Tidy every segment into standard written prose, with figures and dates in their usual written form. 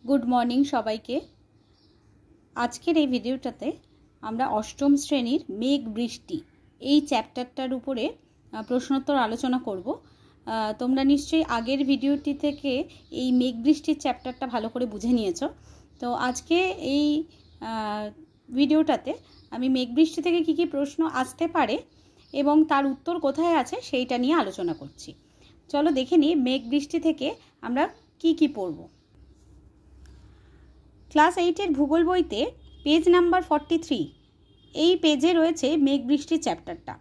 Good morning সবাইকে। আজকের এই ভিডিওটাতে আমরা অষ্টম শ্রেণীর মেঘ বৃষ্টি এই চ্যাপ্টারটার উপরে প্রশ্নোত্তর আলোচনা করব। তোমরা নিশ্চয়ই আগের ভিডিওটি থেকে এই মেঘ বৃষ্টির চ্যাপ্টারটা ভালো করে বুঝে নিয়েছো। তো আজকে এই ভিডিওটাতে আমি মেঘ বৃষ্টি থেকে কী কী প্রশ্ন আসতে পারে এবং তার উত্তর কোথায় আছে সেইটা নিয়ে আলোচনা করছি। চলো দেখে নিই মেঘ বৃষ্টি থেকে আমরা কি কি পড়ব। ক্লাস 8-এর ভূগোল বইতে পেজ নাম্বার 43 এই পেজে রয়েছে মেঘ বৃষ্টির চ্যাপ্টারটা।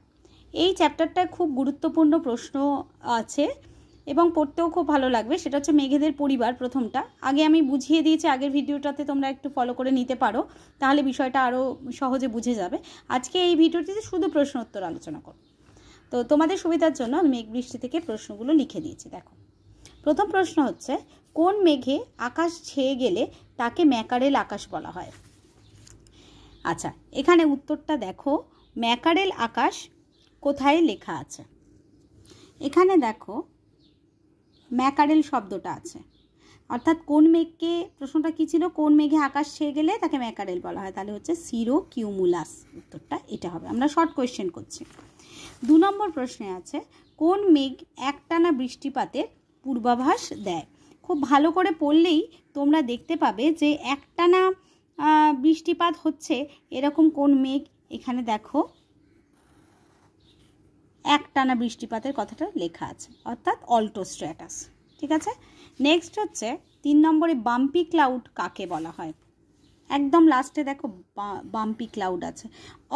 এই চ্যাপ্টারটায় খুব গুরুত্বপূর্ণ প্রশ্ন আছে এবং পড়তেও খুব ভালো লাগবে। সেটা হচ্ছে মেঘেদের পরিবার, প্রথমটা। আগে আমি বুঝিয়ে দিয়েছি আগের ভিডিওটাতে, তোমরা একটু ফলো করে নিতে পারো, তাহলে বিষয়টা আরও সহজে বুঝে যাবে। আজকে এই ভিডিওটিতে শুধু প্রশ্ন উত্তর আলোচনা করব। তো তোমাদের সুবিধার জন্য আমি মেঘ বৃষ্টি থেকে প্রশ্নগুলো লিখে দিয়েছি। দেখো, প্রথম প্রশ্ন হচ্ছে, কোন মেঘে আকাশ ছেয়ে গেলে তাকে ম্যাকারেল আকাশ বলা হয়? আচ্ছা, এখানে উত্তরটা দেখো, ম্যাকারেল আকাশ কোথায় লেখা আছে? এখানে দেখো ম্যাকারেল শব্দটা আছে, অর্থাৎ কোন মেঘকে, প্রশ্নটা কী ছিল, কোন মেঘে আকাশ ছেয়ে গেলে তাকে ম্যাকারেল বলা হয়, তাহলে হচ্ছে সিরো কিউমুলাস, উত্তরটা এটা হবে। আমরা শর্ট কোয়েশ্চেন করছি। 2 নম্বর প্রশ্নে আছে, কোন মেঘ একটানা বৃষ্টিপাতের পূর্বাভাস দেয়? খুব ভালো করে পড়লেই তোমরা দেখতে পাবে যে একটানা বৃষ্টিপাত হচ্ছে এরকম কোন মেঘ। এখানে দেখো একটানা বৃষ্টিপাতের কথাটা লেখা আছে, অর্থাৎ অল্টোস্ট্র্যাটাস। ঠিক আছে। নেক্সট হচ্ছে 3 নম্বরে বাম্পি ক্লাউড কাকে বলা হয়? একদম লাস্টে দেখো বাম্পি ক্লাউড আছে,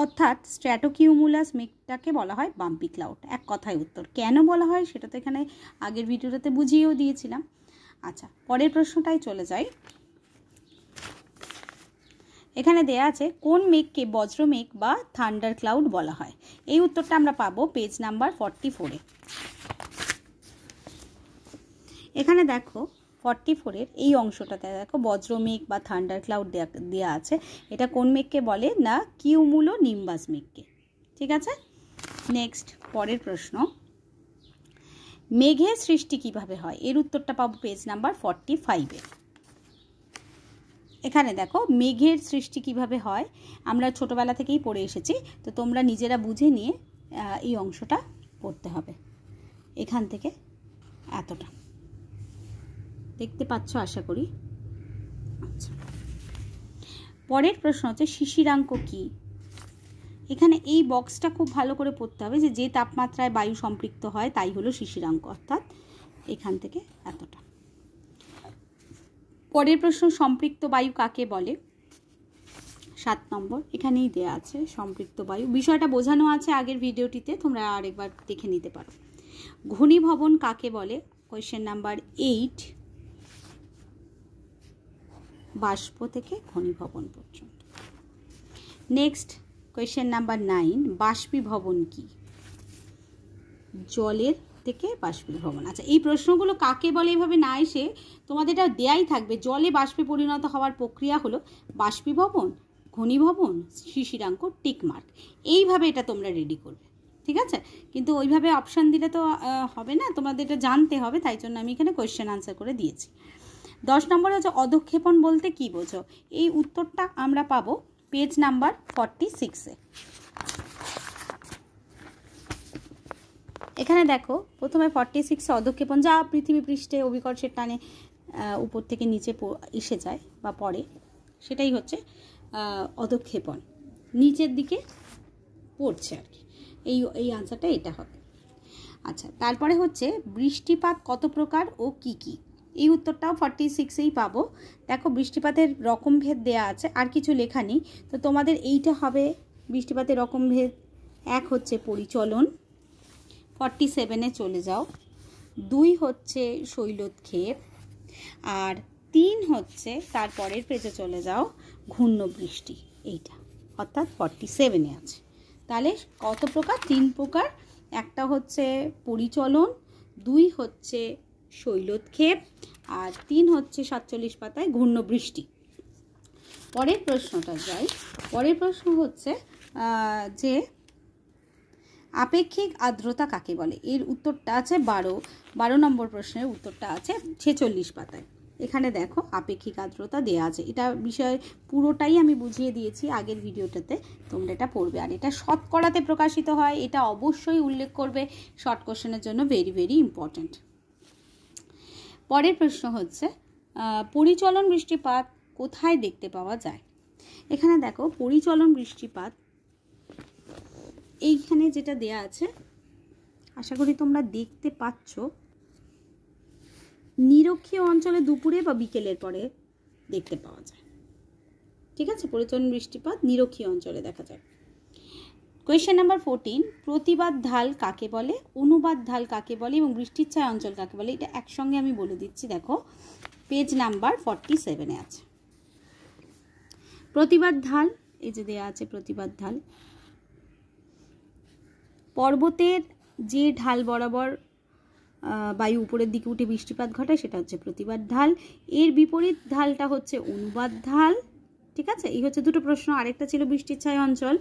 অর্থাৎ স্ট্র্যাটোকিউমুলাস মেঘটাকে বলা হয় বাম্পি ক্লাউড। এক কথায় উত্তর। কেন বলা হয় সেটা তো এখানে আগের ভিডিওটাতে বুঝিয়েও দিয়েছিলাম। আচ্ছা, পরের প্রশ্নটাই চলে যাই। এখানে দেয়া আছে, কোন মেঘকে বজ্রমেঘ বা থান্ডার ক্লাউড বলা হয়? এই উত্তরটা আমরা পাবো পেজ নাম্বার 44-এ। এখানে দেখো 44-এর এই অংশটাতে দেখো বজ্রমেঘ বা থান্ডার ক্লাউড দেওয়া আছে। এটা কোন মেঘকে বলে না? কিউমুলো নিম্বাস মেঘকে। ঠিক আছে। নেক্সট, পরের প্রশ্ন, মেঘের সৃষ্টি কিভাবে হয়? এর উত্তরটা পাবো পেজ নাম্বার 45-এ। এখানে দেখো মেঘের সৃষ্টি কিভাবে হয় আমরা ছোটবেলা থেকেই পড়ে এসেছি, তো তোমরা নিজেরা বুঝে নিয়ে এই অংশটা পড়তে হবে। এখান থেকে এতটা দেখতে পাচ্ছ আশা করি। আচ্ছা, পরের প্রশ্ন হচ্ছে, শিশিরাঙ্ক কি? এখানে এই বক্সটা খুব ভালো করে পড়তে হবে, যে তাপমাত্রায় বায়ু সম্পৃক্ত হয় তাই হলো শিশিরাঙ্ক, অর্থাৎ এখান থেকে এতটা। পরের প্রশ্ন, সম্পৃক্ত বায়ু কাকে বলে? 7 নম্বর, এখানেই দেয়া আছে সম্পৃক্ত বায়ু। বিষয়টা বোঝানো আছে আগের ভিডিওটিতে, তোমরা আরেকবার দেখে নিতে পারো। ঘনীভবন কাকে বলে? কোয়েশ্চেন নাম্বার 8, বাষ্প থেকে ঘনীভবন পর্যন্ত। নেক্সট, কোয়েশ্চেন নাম্বার 9, বাষ্পীভবন কি? জলের থেকে বাষ্পীভবন। আচ্ছা, এই প্রশ্নগুলো কাকে বলে এইভাবে না এসে তোমাদের এটা দেয়াই থাকবে, জলে বাষ্পে পরিণত হওয়ার প্রক্রিয়া হলো বাষ্পীভবন, ঘনীভবন, শিশিরাঙ্ক, টিকমার্ক। এইভাবে এটা তোমরা রেডি করবে। ঠিক আছে, কিন্তু ওইভাবে অপশান দিলে তো হবে না, তোমাদের এটা জানতে হবে, তাই জন্য আমি এখানে কোয়েশ্চেন আনসার করে দিয়েছি। 10 নম্বরে হচ্ছে, অধঃক্ষেপণ বলতে কি বোঝো? এই উত্তরটা আমরা পাবো পেজ নাম্বার 46-এ। এখানে দেখো প্রথমে 46-এ অধঃক্ষেপণ, যা পৃথিবী পৃষ্ঠে অভিকর্ষের টানে উপর থেকে নিচে এসে যায় বা পড়ে, সেটাই হচ্ছে অধঃক্ষেপণ, নিচের দিকে পড়ছে আর কি। এই আনসারটা এটা হবে। আচ্ছা, তারপরে হচ্ছে, বৃষ্টিপাত কত প্রকার ও কি কি? এই উত্তরটাও 46-এই পাবো। দেখো বৃষ্টিপাতের রকমভেদ দেয়া আছে, আর কিছু লেখা নেই, তো তোমাদের এইটা হবে বৃষ্টিপাতের রকমভেদ। 1 হচ্ছে পরিচলন, 47-এ চলে যাও। 2 হচ্ছে শৈলোৎক্ষেপ, আর 3 হচ্ছে তারপরের পেজে চলে যাও ঘূর্ণ বৃষ্টি, এইটা অর্থাৎ 47-এ আছে। তাহলে কত প্রকার? 3 প্রকার। একটা হচ্ছে পরিচলন, 2 হচ্ছে শৈলোৎক্ষেপ, আর 3 হচ্ছে 47 পাতায় ঘূর্ণ বৃষ্টি। পরের প্রশ্নটা যাই। পরের প্রশ্ন হচ্ছে যে আপেক্ষিক আর্দ্রতা কাকে বলে? এর উত্তরটা আছে 12 নম্বর প্রশ্নের উত্তরটা আছে 46 পাতায়। এখানে দেখো আপেক্ষিক আর্দ্রতা দেওয়া আছে, এটা বিষয় পুরোটাই আমি বুঝিয়ে দিয়েছি আগের ভিডিওটাতে, তোমরা এটা পড়বে। আর এটা শতকরাতে প্রকাশিত হয়, এটা অবশ্যই উল্লেখ করবে, শর্ট কোশ্চেনের জন্য ভেরি ভেরি ইম্পর্ট্যান্ট। পরের প্রশ্ন হচ্ছে পরিচলন বৃষ্টিপাত কোথায় দেখতে পাওয়া যায়? এখানে দেখো পরিচলন বৃষ্টিপাত এইখানে যেটা দেয়া আছে, আশা করি তোমরা দেখতে পাচ্ছ, নিরক্ষীয় অঞ্চলে দুপুরে বা বিকেলের পরে দেখতে পাওয়া যায়। ঠিক আছে, পরিচলন বৃষ্টিপাত নিরক্ষীয় অঞ্চলে দেখা যায়। কোয়েশ্চেন নাম্বার 14, প্রতিবাদ ঢাল কাকে বলে, অনুবাদ ঢাল কাকে বলে এবং বৃষ্টির ছায়া অঞ্চল কাকে বলে? এটা একসঙ্গে আমি বলে দিচ্ছি, দেখো পেজ নাম্বার 47-এ আছে। প্রতিবাদ ঢাল, এই যে দেয়া আছে প্রতিবাদ ঢাল, পর্বতের যে ঢাল বরাবর বায়ু উপরের দিকে উঠে বৃষ্টিপাত ঘটায় সেটা হচ্ছে প্রতিবাদ ঢাল। এর বিপরীত ঢালটা হচ্ছে অনুবাদ ঢাল। ঠিক আছে, এই হচ্ছে দুটো প্রশ্ন। আরেকটা ছিল বৃষ্টির ছায়া অঞ্চল,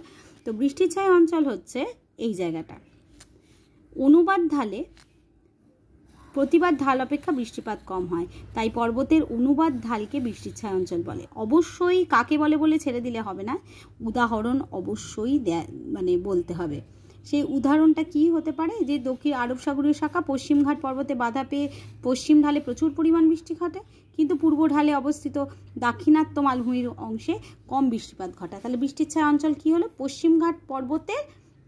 তো বৃষ্টির ছায়া অঞ্চল হচ্ছে এই জায়গাটা। অনুবাদ ঢালে প্রতিবাদ ঢাল অপেক্ষা বৃষ্টিপাত কম হয়, তাই পর্বতের অনুবাদ ঢালকে বৃষ্টির ছায়া অঞ্চল বলে। অবশ্যই কাকে বলে বলে ছেড়ে দিলে হবে না, উদাহরণ অবশ্যই মানে বলতে হবে। সেই উদাহরণটা কি হতে পারে? যে দক্ষিণ আরব সাগরীয় শাখা পশ্চিমঘাট পর্বতে বাধা পেয়ে পশ্চিম ঢালে প্রচুর পরিমাণ বৃষ্টি ঘটে, কিন্তু পূর্ব ঢালে অবস্থিত দাক্ষিণাত্য মালভূমির অংশে কম বৃষ্টিপাত ঘটায়। তাহলে বৃষ্টির ছায়া অঞ্চল কি হলো? পশ্চিমঘাট পর্বতের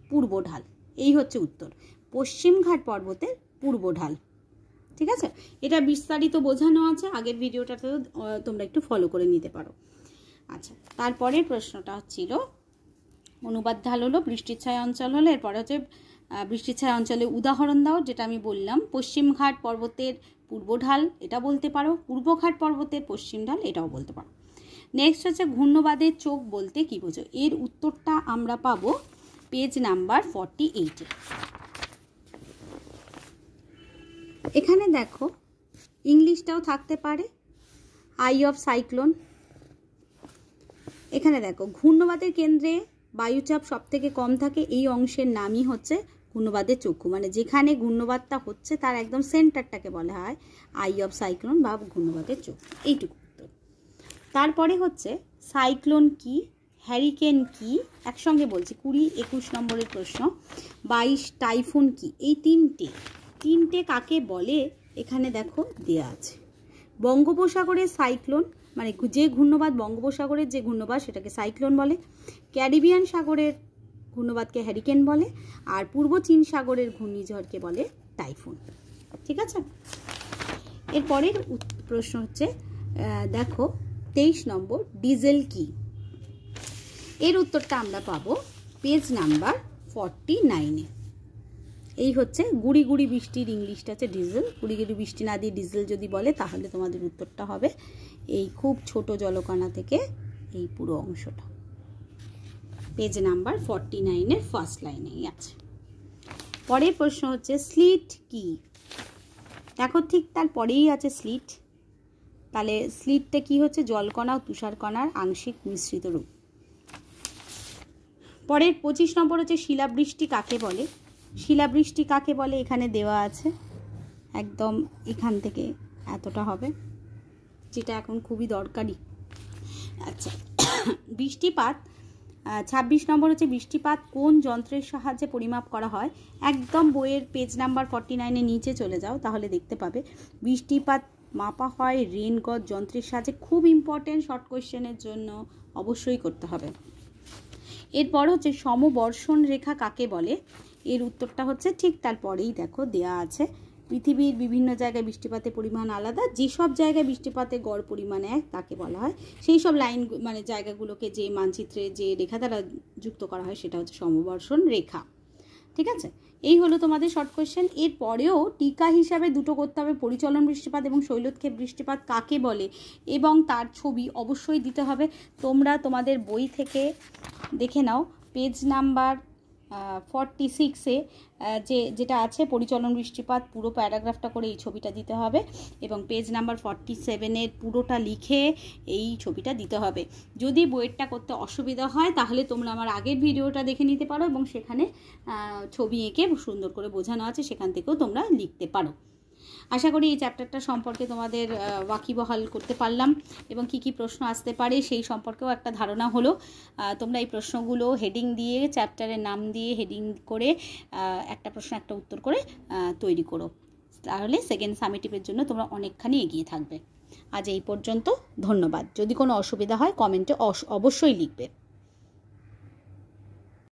পূর্ব ঢাল। এই হচ্ছে উত্তর, পশ্চিমঘাট পর্বতের পূর্ব ঢাল। ঠিক আছে, এটা বিস্তারিত বোঝানো আছে আগের ভিডিওটাতেও, তোমরা একটু ফলো করে নিতে পারো। আচ্ছা, তারপরের প্রশ্নটা ছিল অনুবাদ ঢাল হলো বৃষ্টির ছায়া অঞ্চল হলো, এরপরে হচ্ছে বৃষ্টির ছায়া অঞ্চলে উদাহরণ দাও, যেটা আমি বললাম পশ্চিমঘাট পর্বতের পূর্ব ঢাল, এটা বলতে পারো, পূর্বঘাট পর্বতের পশ্চিম ঢাল, এটাও বলতে পারো। নেক্সট হচ্ছে ঘূর্ণবাদের চোখ বলতে কি বোঝো? এর উত্তরটা আমরা পাবো পেজ নাম্বার 48-এ। এখানে দেখো ইংলিশটাও থাকতে পারে, আই অফ সাইক্লোন। এখানে দেখো ঘূর্ণবাদের কেন্দ্রে বায়ুচাপ সব থেকে কম থাকে, এই অংশের নামই হচ্ছে ঘূর্ণবাদের চক্ষু, মানে যেখানে ঘূর্ণবাদটা হচ্ছে তার একদম সেন্টারটাকে বলা হয় আই অফ সাইক্লোন বা ঘূর্ণবাদের চক্ষু। এইটুকু উত্তর। তারপরে হচ্ছে সাইক্লোন কি, হ্যারিকেন কি, একসঙ্গে বলছি 20-21 নম্বরের প্রশ্ন। 22 টাইফুন কি? এই তিনটে কাকে বলে এখানে দেখো দেয়া আছে। বঙ্গোপসাগরের সাইক্লোন, মানে যে ঘূর্ণবাদ বঙ্গোপসাগরের যে ঘূর্ণবাদ সেটাকে সাইক্লোন বলে, ক্যারিবিয়ান সাগরের ঘূর্ণবাদকে হ্যারিকেন বলে, আর পূর্ব চীন সাগরের ঘূর্ণিঝড়কে বলে টাইফুন। ঠিক আছে, এরপরের প্রশ্ন হচ্ছে দেখো 23 নম্বর, ডিজেল কি? এর উত্তরটা আমরা পাবো পেজ নাম্বার 49-এ। এই হচ্ছে গুড়ি গুড়ি বৃষ্টির ইংলিশটা আছে ডিজেল। গুড়ি গুড়ি বৃষ্টি না দিয়ে ডিজেল যদি বলে তাহলে তোমাদের উত্তরটা হবে এই খুব ছোট জলকণা থেকে এই পুরো অংশটা। পেজ নাম্বার 49-এর ফার্স্ট লাইনেই আছে। পরের প্রশ্ন হচ্ছে স্লিট কি? দেখো ঠিক তার পরেই আছে স্লিট। তাহলে স্লিটটা কি হচ্ছে? জলকণা ও তুষারকণার আংশিক মিশ্রিত রূপ। পরের 25 নম্বর হচ্ছে শিলাবৃষ্টি কাকে বলে? শিলাবৃষ্টি কাকে বলে এখানে দেওয়া আছে, একদম এখান থেকে এতটা হবে, যেটা এখন খুবই দরকারি। আচ্ছা, বৃষ্টিপাত 26 নম্বর হচ্ছে বৃষ্টিপাত কোন যন্ত্রের সাহায্যে পরিমাপ করা হয়? একদম বইয়ের পেজ নাম্বার 49-এ নিচে চলে যাও, তাহলে দেখতে পাবে বৃষ্টিপাত মাপা হয় রেন গজ যন্ত্রের সাহায্যে। খুব ইম্পর্টেন্ট, শর্ট কোয়েশ্চেনের জন্য অবশ্যই করতে হবে। এরপর হচ্ছে সমবর্ষণ রেখা কাকে বলে? এর উত্তরটা হচ্ছে ঠিক তারপরেই দেখো দেয়া আছে, পৃথিবীর বিভিন্ন জায়গায় বৃষ্টিপাতের পরিমাণ আলাদা, যেসব জায়গায় বৃষ্টিপাতের গড় পরিমাণ এক তাকে বলা হয়। সেই সব লাইন মানে জায়গাগুলোকে যে মানচিত্রে যে রেখা দ্বারা যুক্ত করা হয় সেটা হচ্ছে সমবর্ষণ রেখা। ঠিক আছে, এই হলো তোমাদের শর্ট কোয়েশ্চেন। এরপরেও টিকা হিসাবে দুটো করতে হবে, পরিচলন বৃষ্টিপাত এবং শৈলোৎক্ষেপ বৃষ্টিপাত কাকে বলে এবং তার ছবি অবশ্যই দিতে হবে। তোমরা তোমাদের বই থেকে দেখে নাও, পেজ নাম্বার 46-এ যেটা আছে পরিচলন বৃষ্টিপাত, পুরো প্যারাগ্রাফটা করে এই ছবিটা দিতে হবে এবং পেজ নাম্বার 47-এর পুরোটা লিখে এই ছবিটা দিতে হবে। যদি বইয়েরটা করতে অসুবিধা হয় তাহলে তোমরা আমার আগের ভিডিওটা দেখে নিতে পারো এবং সেখানে ছবি এঁকে সুন্দর করে বোঝানো আছে, সেখান থেকেও তোমরা লিখতে পারো। আশা করি এই চ্যাপ্টারটা সম্পর্কে তোমাদের ওয়াকিবহাল করতে পারলাম এবং কি কি প্রশ্ন আসতে পারে সেই সম্পর্কেও একটা ধারণা হলো। তোমরা এই প্রশ্নগুলো হেডিং দিয়ে, চ্যাপ্টারের নাম দিয়ে হেডিং করে একটা প্রশ্ন একটা উত্তর করে তৈরি করো, তাহলে সেকেন্ড সামেটিভের জন্য তোমরা অনেকখানি এগিয়ে থাকবে। আজ এই পর্যন্ত, ধন্যবাদ। যদি কোনো অসুবিধা হয় কমেন্টে অবশ্যই লিখবে।